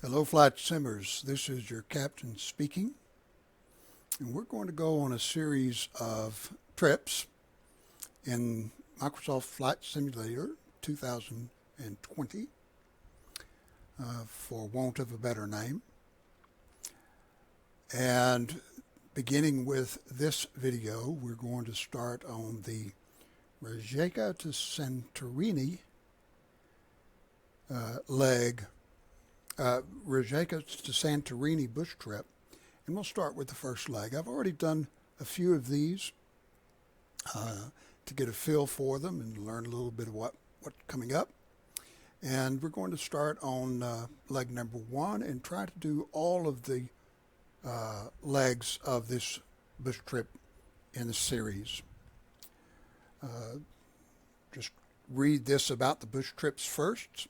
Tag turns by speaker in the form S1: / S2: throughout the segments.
S1: Hello, Flight Simmers. This is your captain speaking, and we're going to go on a series of trips in Microsoft Flight Simulator 2020, for want of a better name. And beginning with this video, we're going to start on the Rijeka to Santorini Rijeka to Santorini bush trip, and we'll start with the first leg. I've already done a few of these to get a feel for them and learn a little bit of what's coming up. And we're going to start on leg number 1 and try to do all of the legs of this bush trip in the series. Just read this about the bush trips first.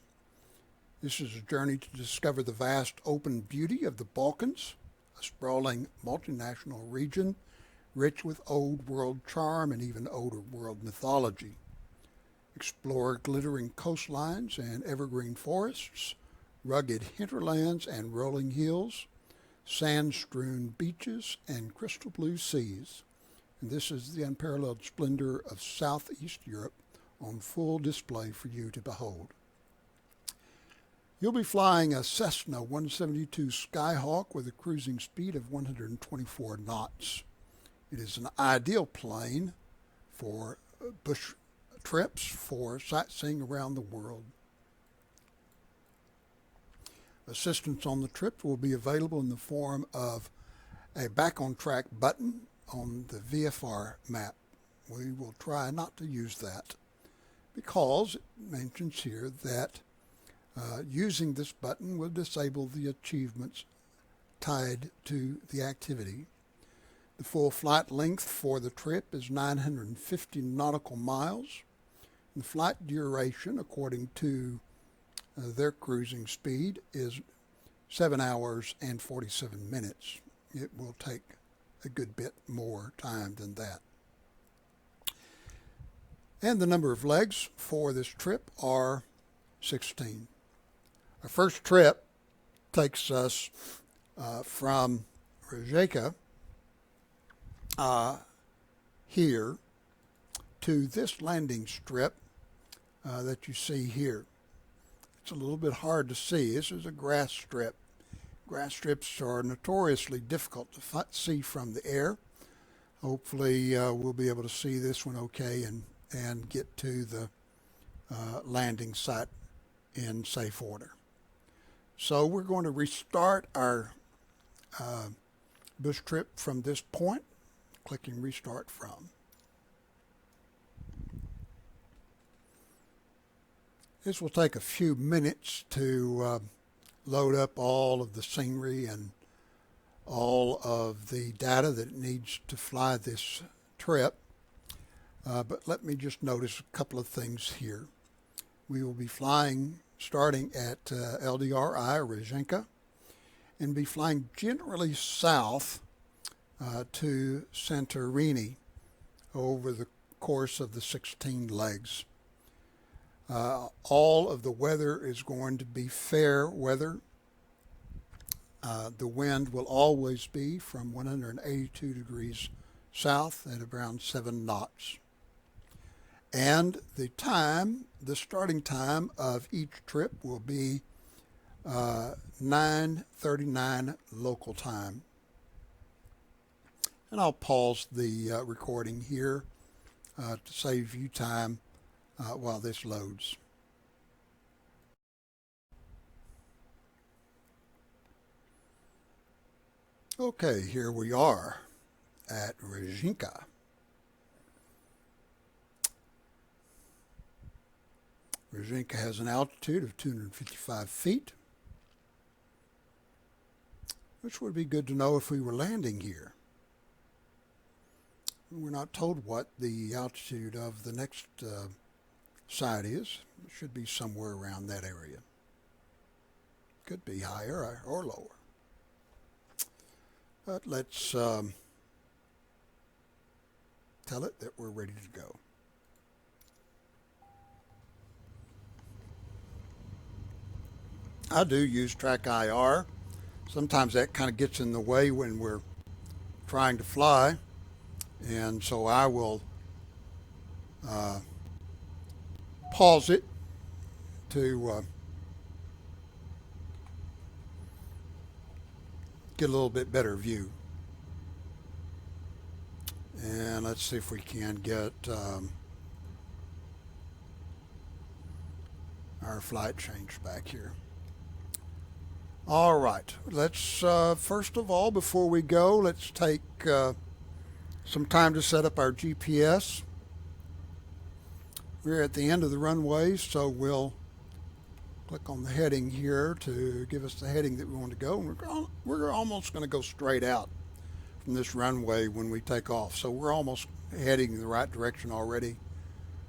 S1: This is a journey to discover the vast open beauty of the Balkans, a sprawling multinational region rich with old world charm and even older world mythology. Explore glittering coastlines and evergreen forests, rugged hinterlands and rolling hills, sand-strewn beaches and crystal blue seas. And this is the unparalleled splendor of Southeast Europe on full display for you to behold. You'll be flying a Cessna 172 Skyhawk with a cruising speed of 124 knots. It is an ideal plane for bush trips for sightseeing around the world. Assistance on the trip will be available in the form of a back on track button on the VFR map. We will try not to use that because it mentions here that using this button will disable the achievements tied to the activity. The full flight length for the trip is 950 nautical miles. The flight duration, according to their cruising speed, is 7 hours and 47 minutes. It will take a good bit more time than that. And the number of legs for this trip are 16. Our first trip takes us from Rijeka here to this landing strip that you see here. It's a little bit hard to see. This is a grass strip. Grass strips are notoriously difficult to see from the air. Hopefully we'll be able to see this one okay and get to the landing site in safe order. So we're going to restart our bush trip from this point, clicking restart from. This will take a few minutes to load up all of the scenery and all of the data that it needs to fly this trip. But let me just notice a couple of things here. We will be flying starting at LDRI, Rijeka, and be flying generally south to Santorini over the course of the 16 legs. All of the weather is going to be fair weather. The wind will always be from 182 degrees south at around 7 knots. And the starting time of each trip will be 9:39 local time. And I'll pause the recording here to save you time while this loads. Okay, here we are at Rijeka. Rijeka has an altitude of 255 feet, which would be good to know if we were landing here. We're not told what the altitude of the next site is. It should be somewhere around that area. Could be higher or lower. But let's tell it that we're ready to go. I do use track IR. Sometimes that kind of gets in the way when we're trying to fly, and so I will uh, pause it to get a little bit better view. And let's see if we can get our flight change back here. All right, let's first of all, before we go, let's take some time to set up our GPS. We're at the end of the runway, so we'll click on the heading here to give us the heading that we want to go. And we're almost going to go straight out from this runway when we take off. So we're almost heading in the right direction already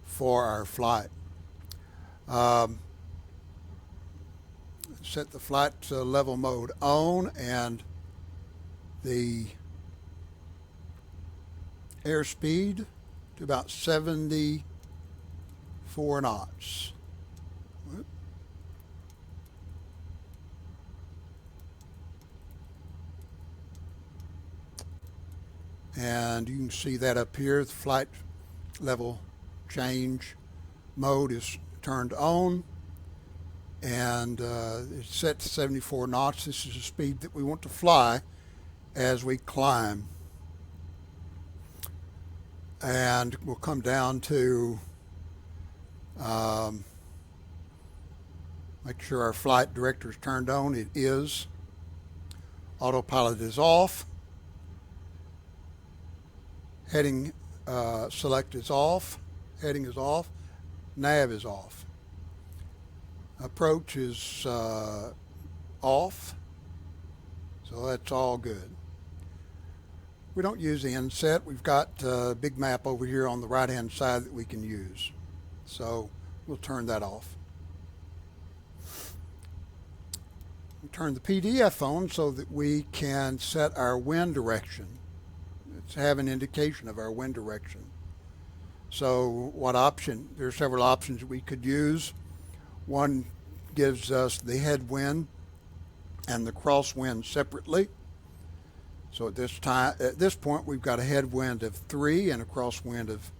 S1: for our flight. Set the flight level mode on and the airspeed to about 74 knots. And you can see that up here, the flight level change mode is turned on, and it's set to 74 knots. This is the speed that we want to fly as we climb. And we'll come down to make sure our flight director is turned on. It is. Autopilot is off. Heading select is off. Heading is off. Nav is off. Approach is off. So that's all good. We don't use the inset. We've got a big map over here on the right hand side that we can use. So we'll turn that off. We'll turn the PDF on so that we can set our wind direction. It's have an indication of our wind direction. So what option? There are several options we could use. One gives us the headwind and the crosswind separately. So at this point, we've got a headwind of 3 and a crosswind of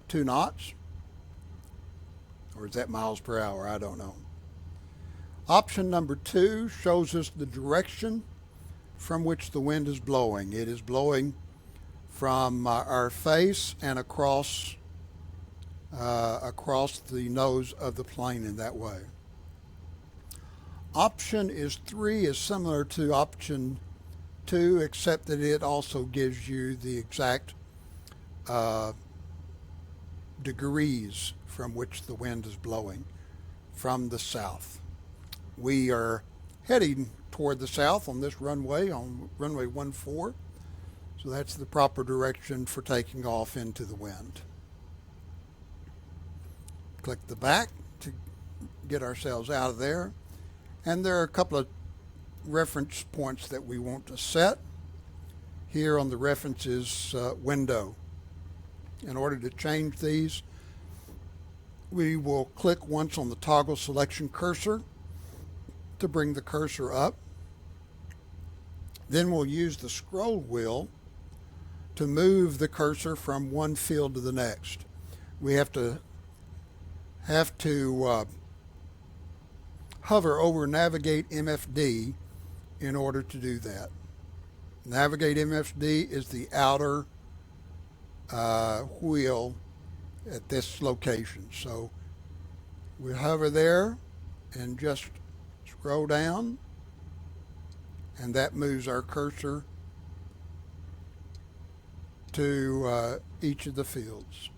S1: 2 knots. Or is that miles per hour? I don't know. Option number 2 shows us the direction from which the wind is blowing. It is blowing from our face and across the nose of the plane in that way. Option 3 is similar to option 2, except that it also gives you the exact degrees from which the wind is blowing from the south. We are heading toward the south on this runway, on runway 14. So that's the proper direction for taking off into the wind. Click the back to get ourselves out of there. And there are a couple of reference points that we want to set here on the references window. In order to change these, we will click once on the toggle selection cursor to bring the cursor up. Then we'll use the scroll wheel to move the cursor from one field to the next. We have to hover over Navigate MFD in order to do that. Navigate MFD is the outer wheel at this location. So we hover there and just scroll down, and that moves our cursor to each of the fields.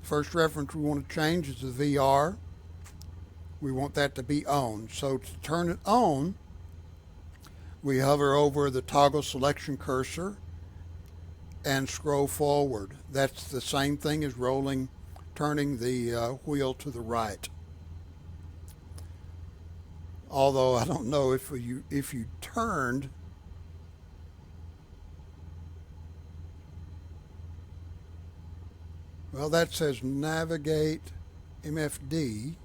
S1: First reference we want to change is the VR. We want that to be on. So to turn it on, we hover over the toggle selection cursor and scroll forward. That's the same thing as turning the wheel to the right. Although I don't know if you turned well, that says Navigate MFD.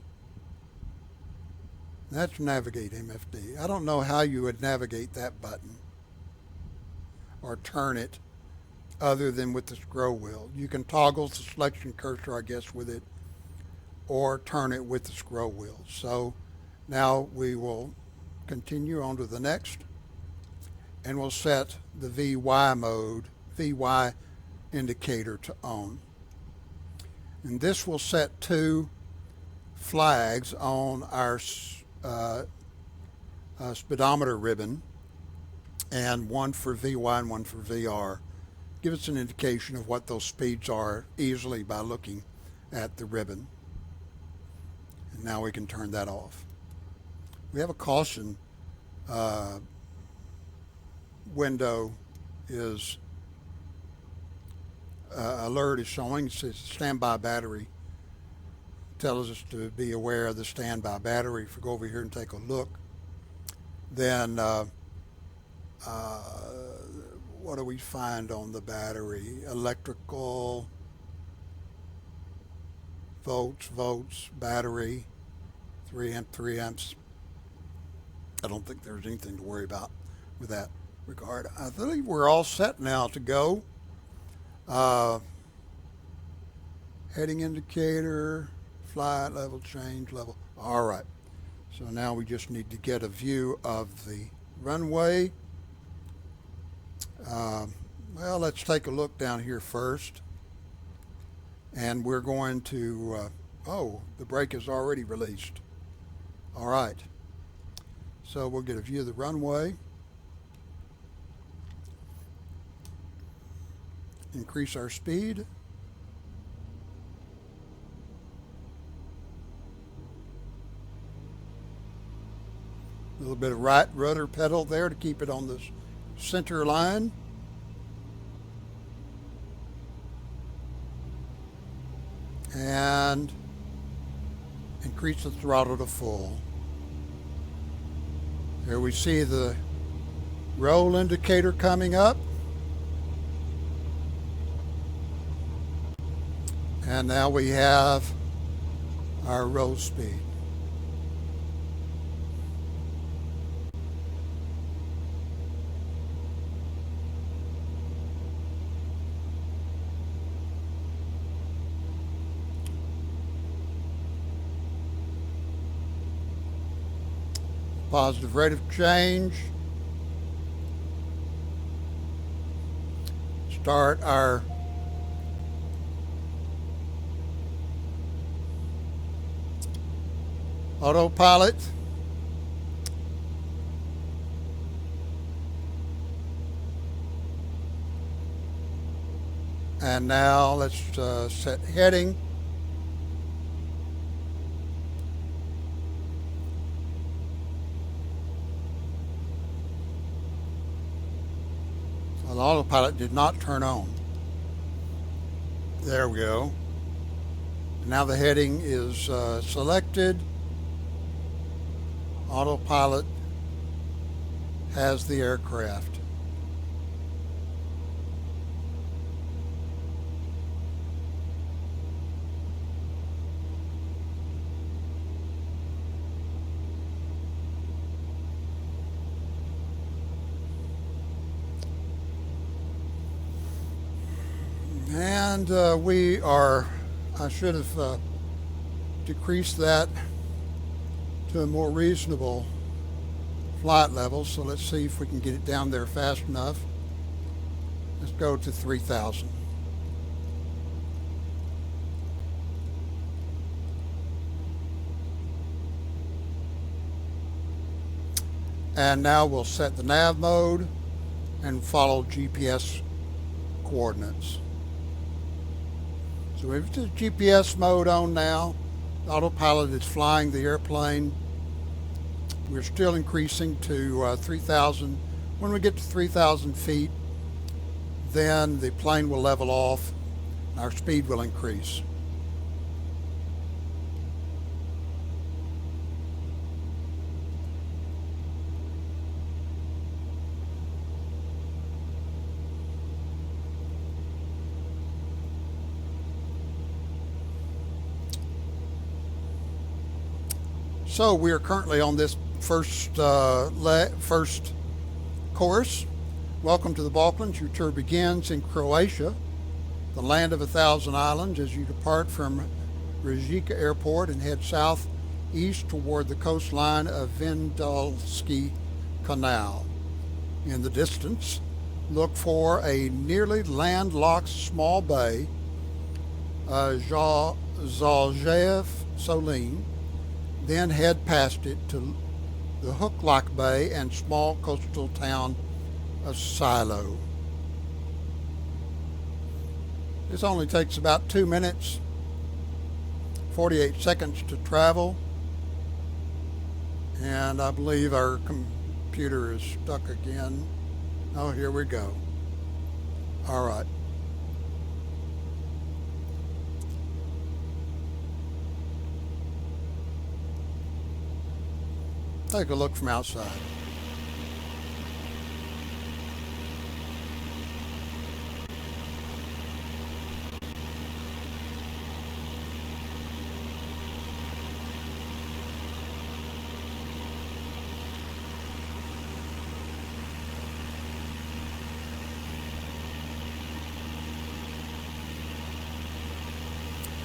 S1: That's navigate MFD. I don't know how you would navigate that button or turn it other than with the scroll wheel. You can toggle the selection cursor, I guess, with it, or turn it with the scroll wheel. So now we will continue on to the next, and we'll set the VY mode, VY indicator to on. And this will set two flags on our speedometer ribbon, and one for VY and one for VR. Give us an indication of what those speeds are easily by looking at the ribbon. And now we can turn that off. We have a caution window is alert is showing. It says standby battery. It tells us to be aware of the standby battery. If we go over here and take a look, then what do we find on the battery? Electrical, volts, battery, 3 amps. I don't think there's anything to worry about with that regard. I believe we're all set now to go. Heading indicator, flight level, change level. All right. So now we just need to get a view of the runway. Well, let's take a look down here first. And we're going to, oh, the brake is already released. All right. So we'll get a view of the runway. Increase our speed. A little bit of right rudder pedal there to keep it on the center line. And increase the throttle to full. Here we see the roll indicator coming up. And now we have our roll speed. Positive rate of change. Start our autopilot. And now let's set heading. Well, the autopilot did not turn on. There we go. Now the heading is selected. Autopilot has the aircraft. And we are, I should have decreased that to a more reasonable flight level. So let's see if we can get it down there fast enough. Let's go to 3,000. And now we'll set the nav mode and follow GPS coordinates. So we've got GPS mode on now. The autopilot is flying the airplane. We're still increasing to 3,000. When we get to 3,000 feet, then the plane will level off. Our speed will increase. So we are currently on this first course. Welcome to the Balkans. Your tour begins in Croatia, the land of 1,000 islands, as you depart from Rijeka Airport and head southeast toward the coastline of Vindalski Canal. In the distance, look for a nearly landlocked small bay, Zaljev Solin, then head past it to the hook-like bay and small coastal town of Silo. This only takes about 2 minutes, 48 seconds to travel, and I believe our computer is stuck again. Oh, here we go. All right. Take a look from outside.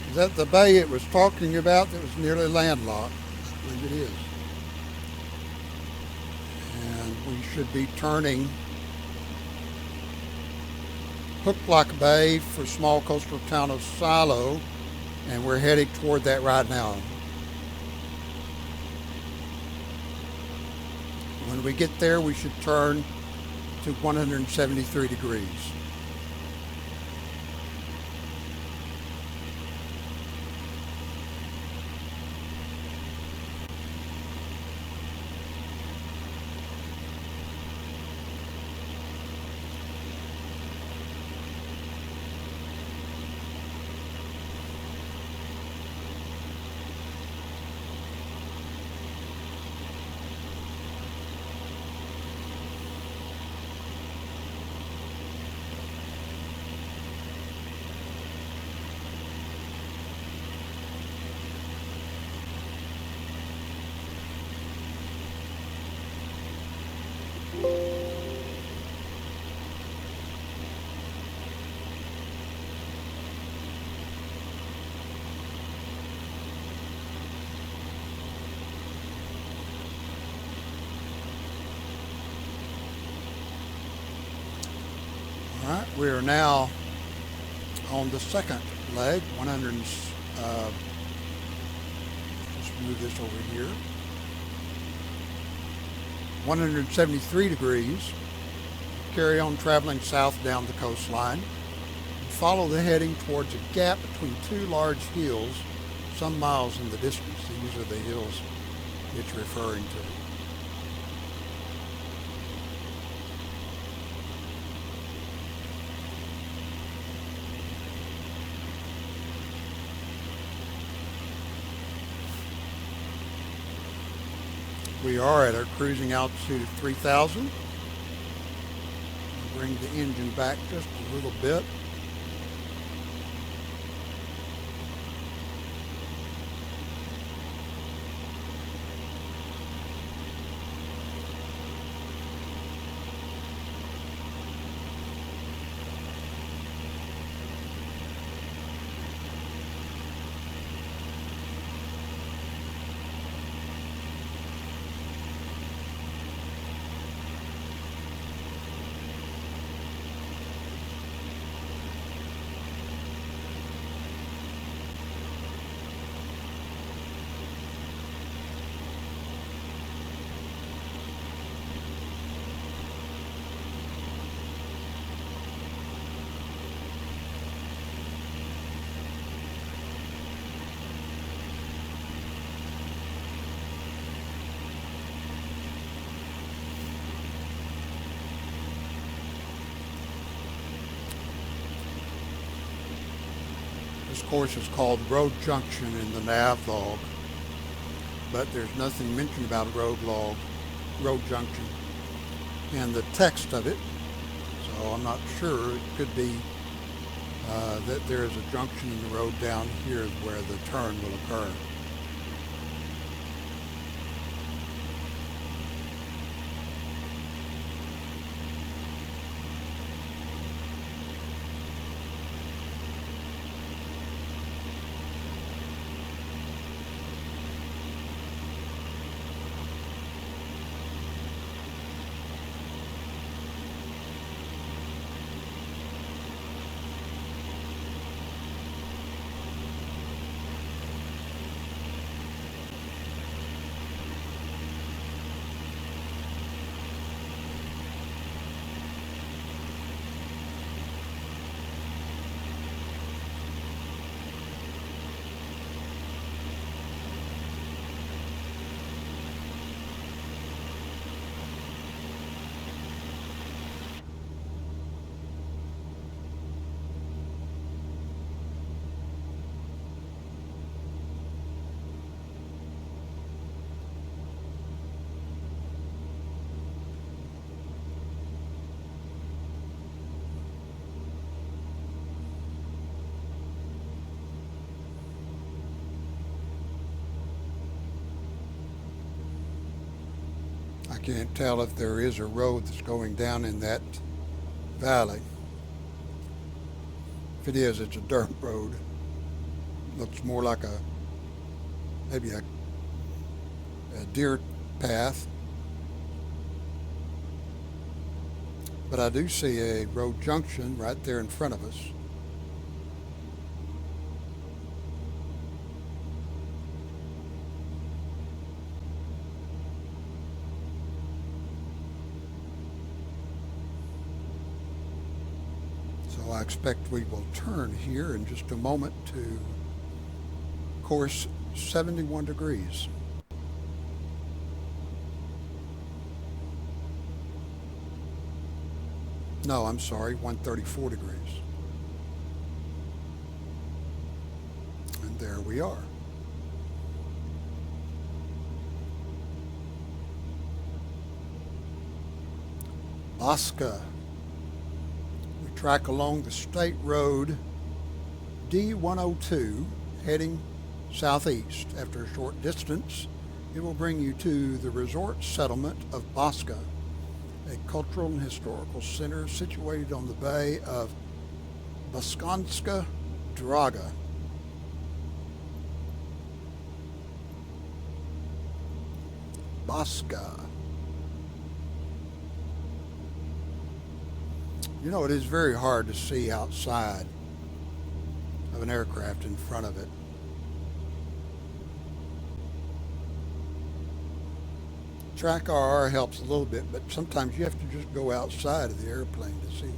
S1: Is that the bay it was talking about that was nearly landlocked? I believe it is. And we should be turning Hook-like Bay for small coastal town of Silo, and we're heading toward that right now. When we get there, we should turn to 173 degrees. All right, we are now on the second leg, 100, let's move this over here, 173 degrees. Carry on traveling south down the coastline and follow the heading towards a gap between two large hills some miles in the distance. These are the hills it's referring to. We are at our cruising altitude of 3,000. Bring the engine back just a little bit. This course is called Road Junction in the nav log, but there's nothing mentioned about road junction in the text of it, so I'm not sure. It could be that there is a junction in the road down here where the turn will occur. I can't tell if there is a road that's going down in that valley. If it is, it's a dirt road. Looks more like maybe a deer path. But I do see a road junction right there in front of us. So I expect we will turn here in just a moment to course 71 degrees. No, I'm sorry, 134 degrees. And there we are. Baska. We track along the state road D102 heading southeast. After a short distance, it will bring you to the resort settlement of Baska, a cultural and historical center situated on the bay of Baskanska Draga. Baska. You know, it is very hard to see outside of an aircraft in front of it. Track RR helps a little bit, but sometimes you have to just go outside of the airplane to see.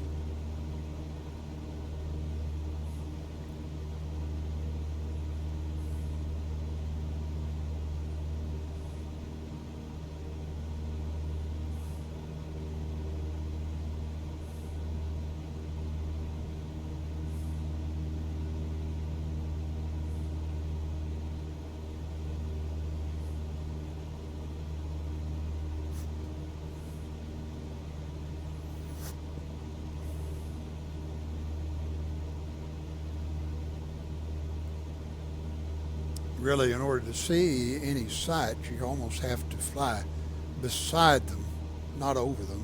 S1: Really, in order to see any sights, you almost have to fly beside them, not over them.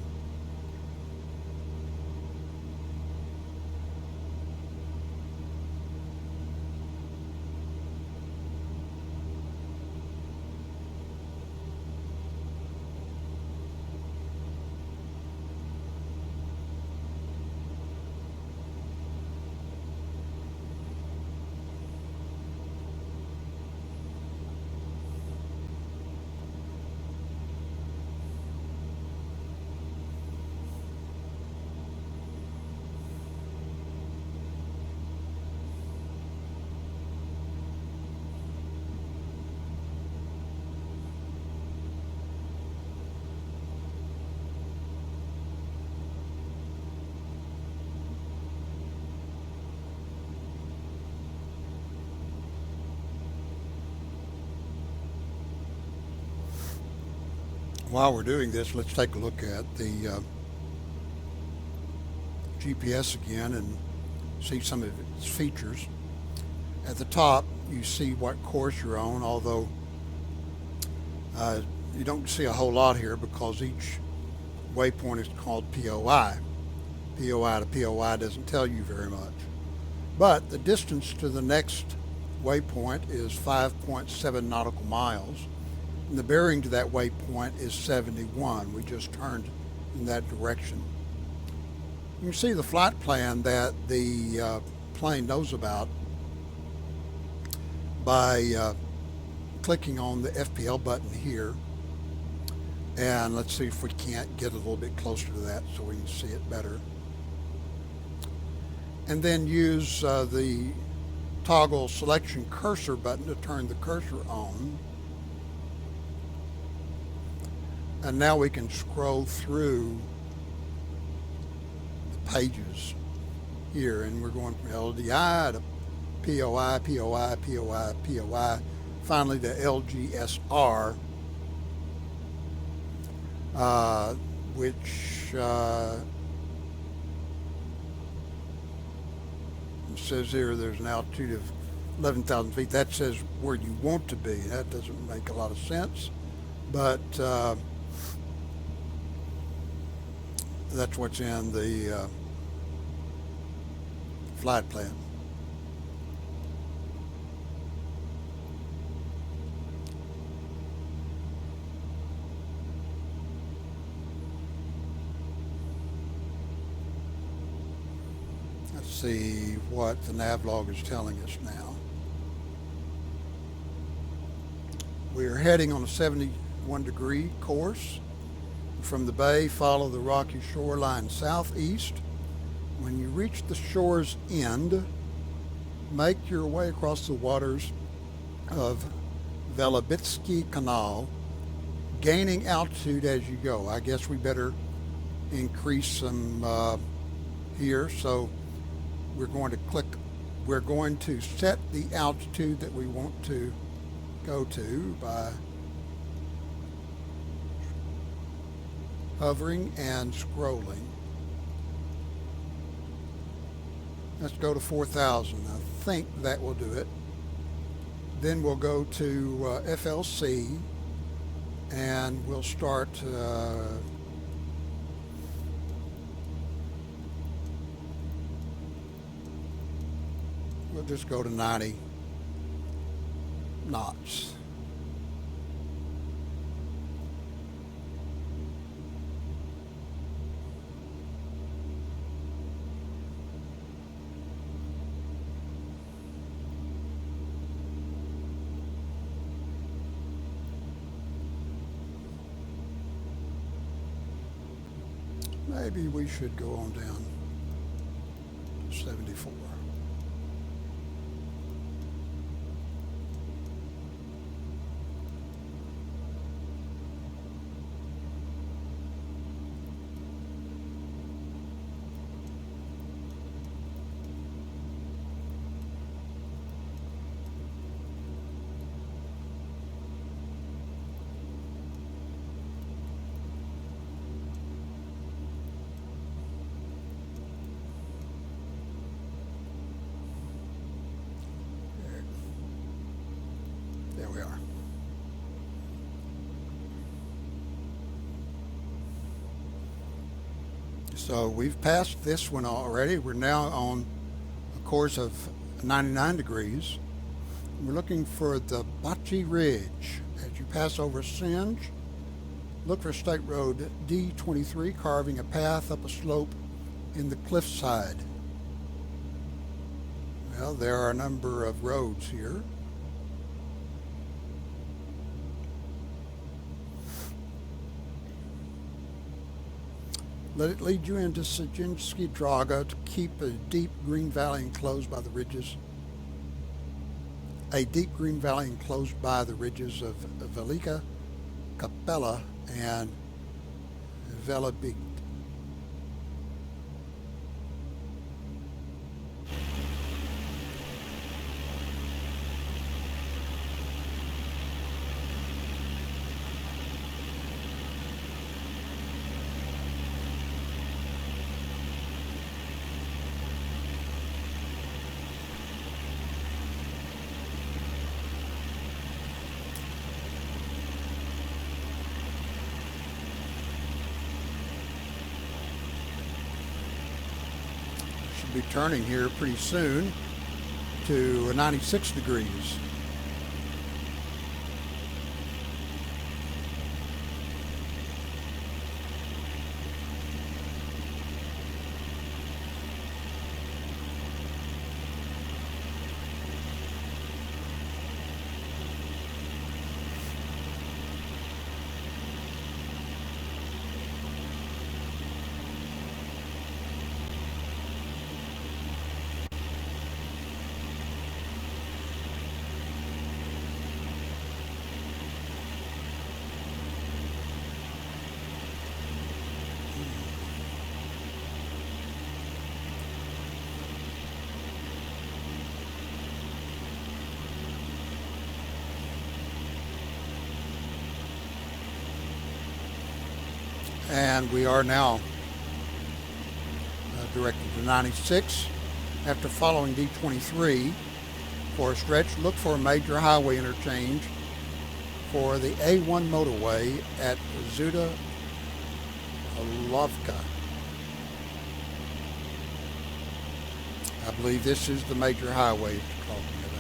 S1: While we're doing this, let's take a look at the GPS again and see some of its features. At the top, you see what course you're on, although you don't see a whole lot here because each waypoint is called POI. POI to POI doesn't tell you very much. But the distance to the next waypoint is 5.7 nautical miles. And the bearing to that waypoint is 71. We just turned in that direction. You can see the flight plan that the plane knows about by clicking on the FPL button here. And let's see if we can't get a little bit closer to that so we can see it better. And then use the toggle selection cursor button to turn the cursor on. And now we can scroll through the pages here, and we're going from LDI to POI, POI, POI, POI, finally to LGSR, which it says here there's an altitude of 11,000 feet. That says where you want to be. That doesn't make a lot of sense, but That's what's in the flight plan. Let's see what the nav log is telling us now. We are heading on a 71-degree course. From the bay, follow the rocky shoreline southeast. When you reach the shore's end, make your way across the waters of Velebitsky Canal, gaining altitude as you go. I guess we better increase some here. So we're going to set the altitude that we want to go to by hovering and scrolling. Let's go to 4,000. I think that will do it. Then we'll go to FLC and we'll start we'll just go to 90 knots. Maybe we should go on down to 74. There we are. So we've passed this one already. We're now on a course of 99 degrees. We're looking for the Bocce Ridge. As you pass over Singe, look for State Road D23 carving a path up a slope in the cliffside. Well, there are a number of roads here. Let it lead you into Sajinsky Draga to keep a deep green valley enclosed by the ridges. A deep green valley enclosed by the ridges of Velika Kapela and Velebit. Be turning here pretty soon to 96 degrees. And we are now directed to 96. After following D23 for a stretch, look for a major highway interchange for the A1 motorway at Zuda Lovka. I believe this is the major highway it's talking about.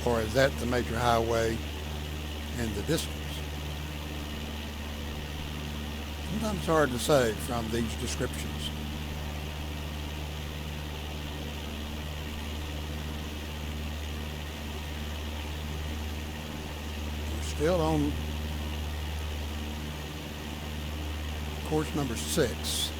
S1: Or is that the major highway in the distance? Sometimes it's hard to say from these descriptions. We're still on course number 6.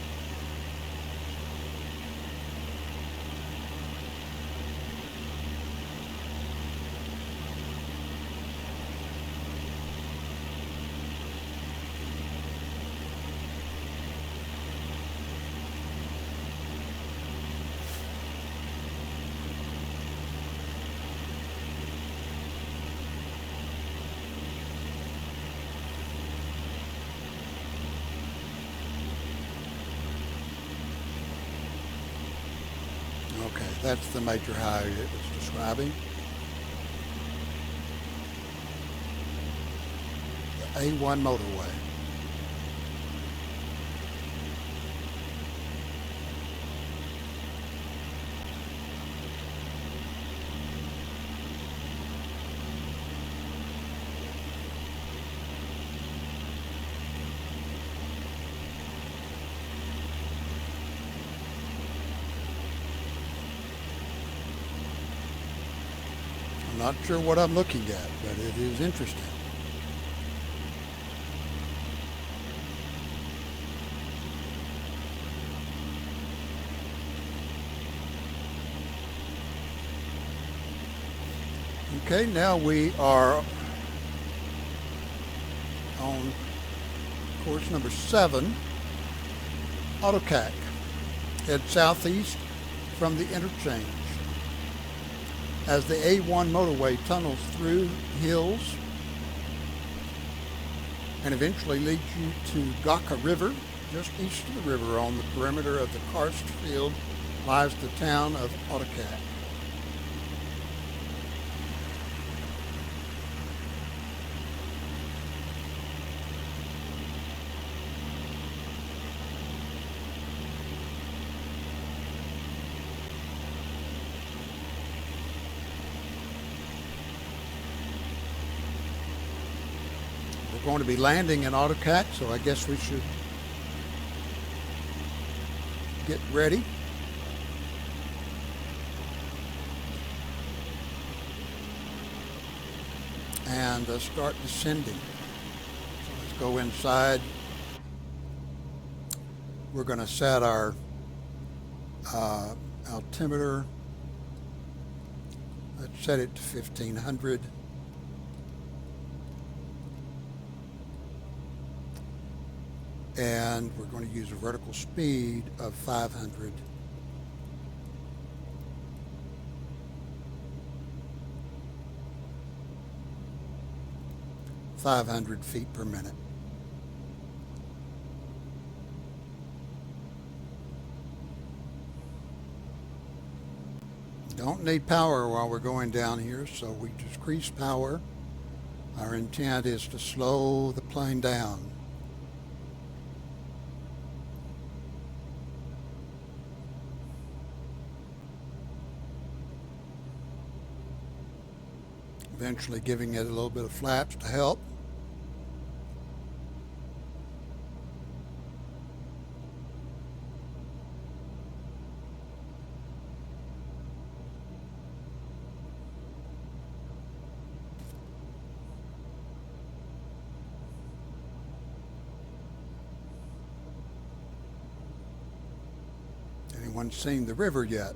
S1: Okay, that's the major highway it was describing. The A1 motorway. Not sure what I'm looking at, but it is interesting. Okay, now we are on course number 7, AutoCAC. Head southeast from the interchange. As the A1 motorway tunnels through hills and eventually leads you to Gaka River, just east of the river on the perimeter of the karst field lies the town of AutoCAC. We're going to be landing in AutoCAC, so I guess we should get ready. And start descending. So let's go inside. We're going to set our altimeter. Let's set it to 1500. And we're going to use a vertical speed of 500. Feet per minute. Don't need power while we're going down here, so we decrease power. Our intent is to slow the plane down. Eventually giving it a little bit of flaps to help. Anyone seen the river yet?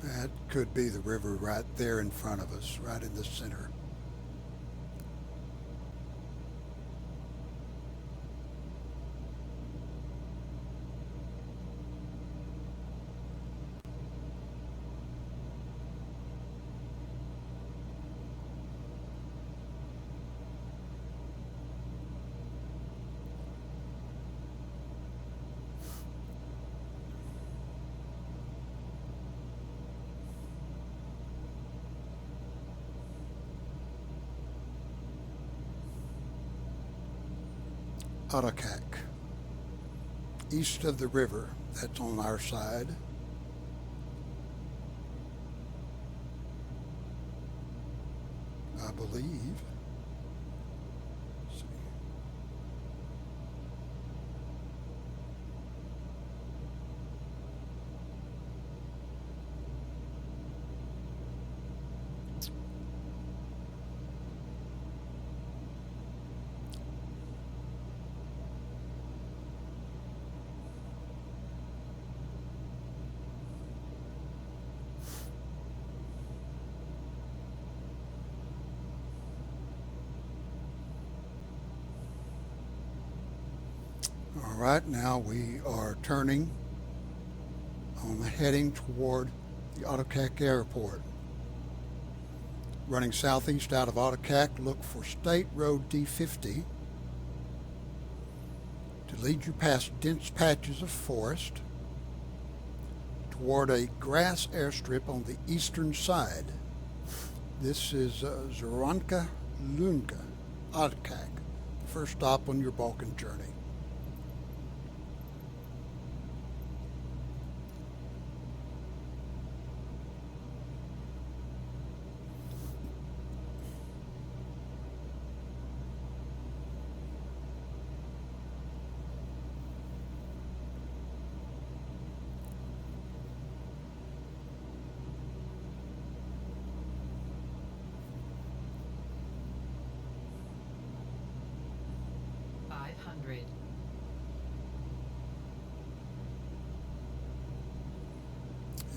S1: That could be the river right there in front of us, right in the center. Ottakak, east of the river, that's on our side. I believe. Let's see. All right, now we are turning heading toward the Ottakak Airport. Running southeast out of Ottakak, look for State Road D50 to lead you past dense patches of forest toward a grass airstrip on the eastern side. This is Zoranka Lunka, Ottakak, first stop on your Balkan journey.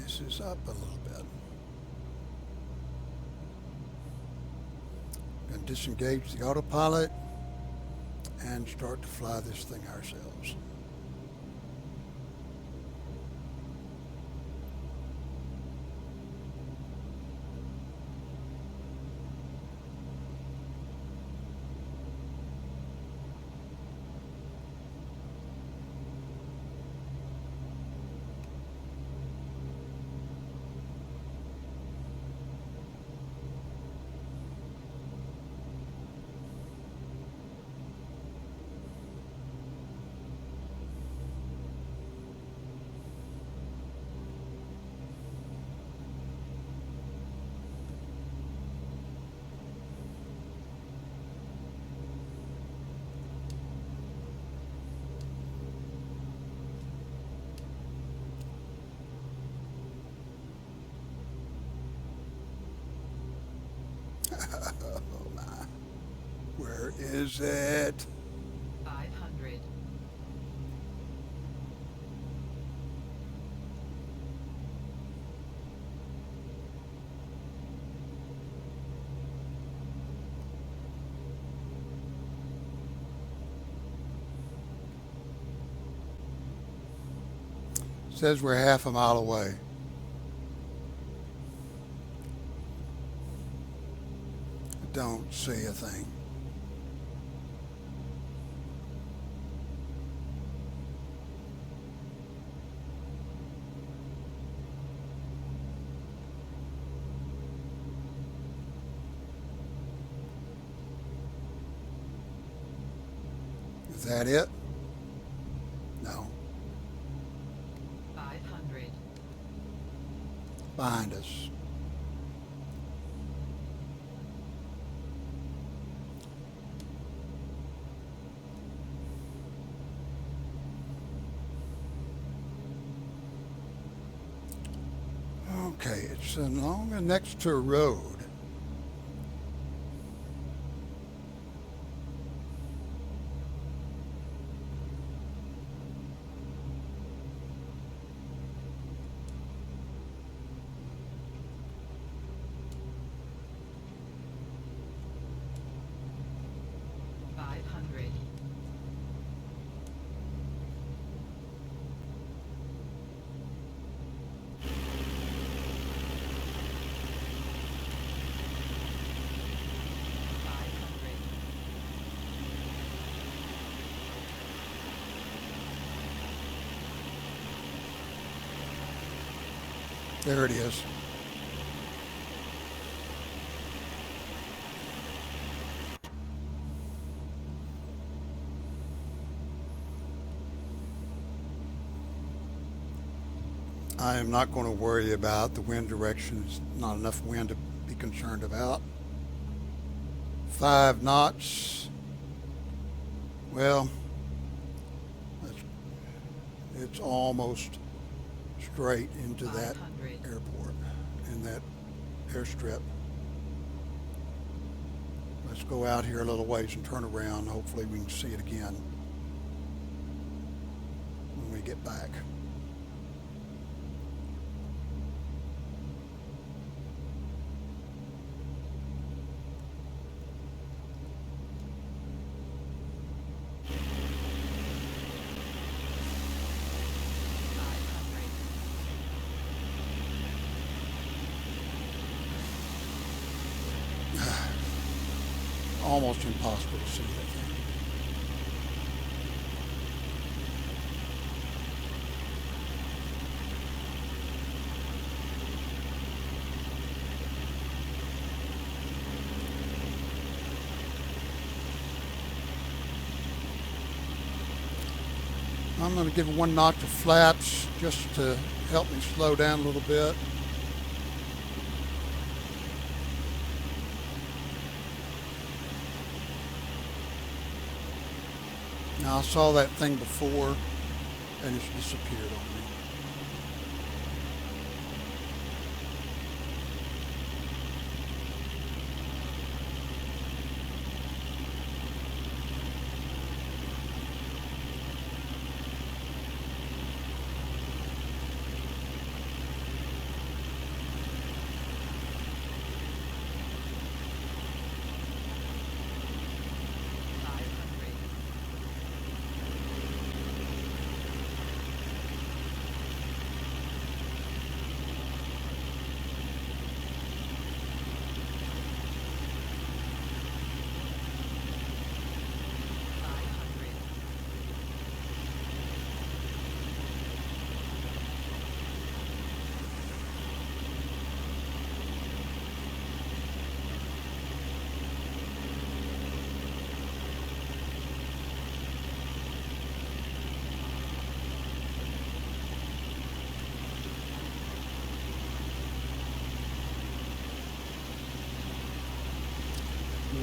S1: This is up a little bit. Going to disengage the autopilot and start to fly this thing ourselves. Oh my. Where is it?
S2: 500.
S1: Says we're half a mile away. Don't see a thing. Is that it? No.
S2: 500.
S1: Behind us. Okay, it's along and next to a road. There it is. I am not going to worry about the wind direction. It's not enough wind to be concerned about. 5 knots. Well, it's almost straight into that
S2: 500.
S1: airport and that airstrip. Let's go out here a little ways and turn around. Hopefully we can see it again when we get back. Almost impossible to see that thing. I'm going to give it 1 notch of flaps just to help me slow down a little bit. Now I saw that thing before and it's disappeared on me.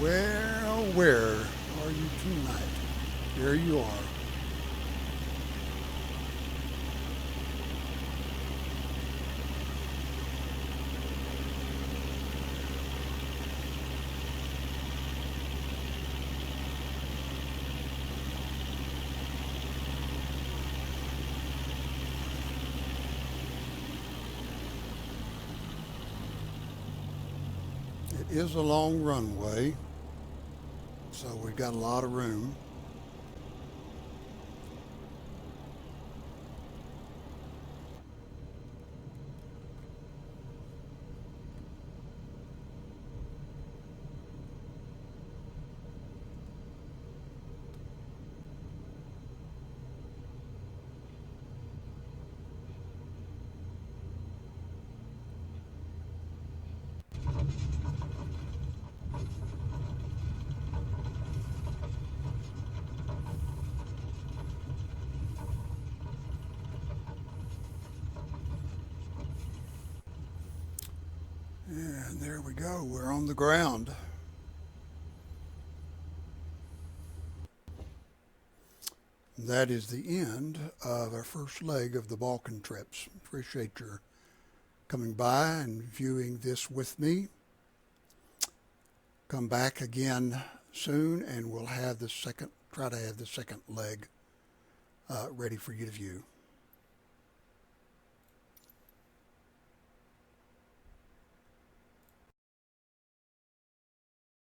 S1: Well, where are you tonight? There you are. It is a long runway, so we've got a lot of room. And there we go, we're on the ground. That is the end of our first leg of the Balkan trips. Appreciate your coming by and viewing this with me. Come back again soon and we'll have the second, try to have the second leg ready for you to view.